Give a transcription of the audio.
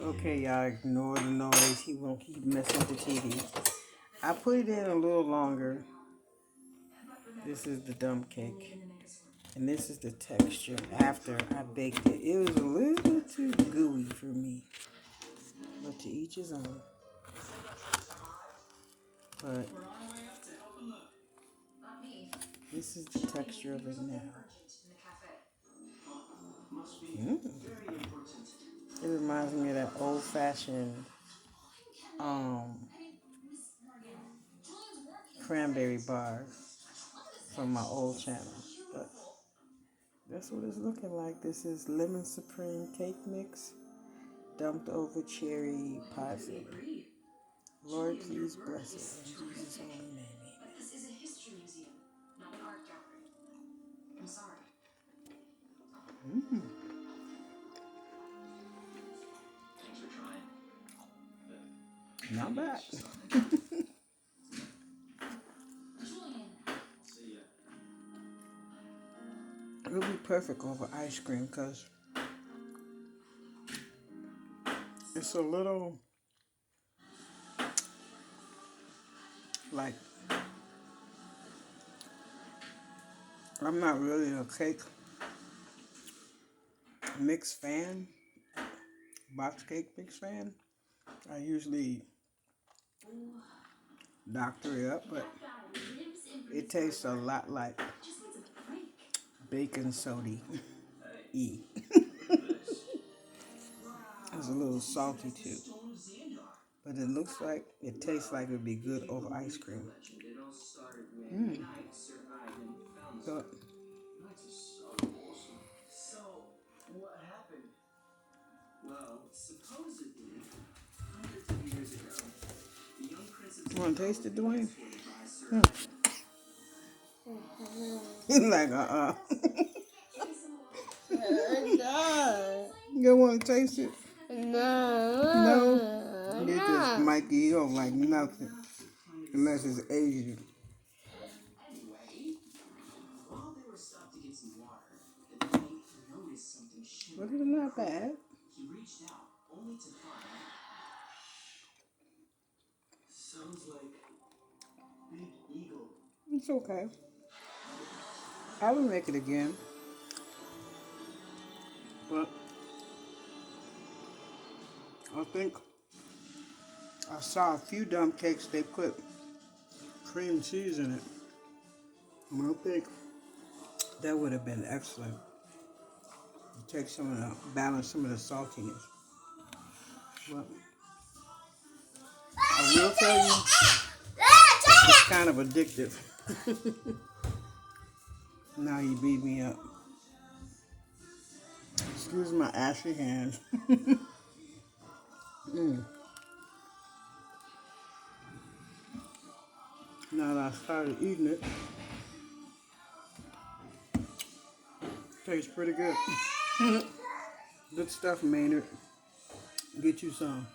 Okay, y'all ignore the noise. He won't keep messing with the TV. I put it in a little longer. This is the dump cake. And this is the texture after I baked it. It was a little too gooey for me. But to each his own. But this is the texture of it now. It reminds me of that old-fashioned cranberry bar from my old channel. But that's what it's looking like. This is lemon supreme cake mix dumped over cherry pie filling. Lord, please bless it in Jesus' holy name. But this is a history museum, not an art gallery. I'm sorry. Thanks for trying. Not bad. It'll be perfect over ice cream because it's a little like, I'm not really a cake mix fan, box cake mix fan. I usually doctor it up, but it tastes a lot like baking soda-y. It's a little salty too, but it looks like, it tastes like it would be good over ice cream. But what happened? Well, supposedly, hundreds of years ago, the young prince of you want to taste it, Dwayne? He's like, You don't want to taste it? No? You just Mikey, you don't like nothing. Unless it's Asian. Anyway, while they were stopped to get some water, the knight noticed something shimmering. But it's not bad. He reached out, only to find... Sounds like Big Eagle. It's okay. I will make it again. But I think I saw a few dump cakes, they put cream cheese in it. And I think that would have been excellent. Take some of the, balance some of the saltiness. But I will tell you, it's kind of addictive. Now you beat me up. Excuse my ashy hands. Now that I started eating it, tastes pretty good. Good stuff, Maynard. Get you some.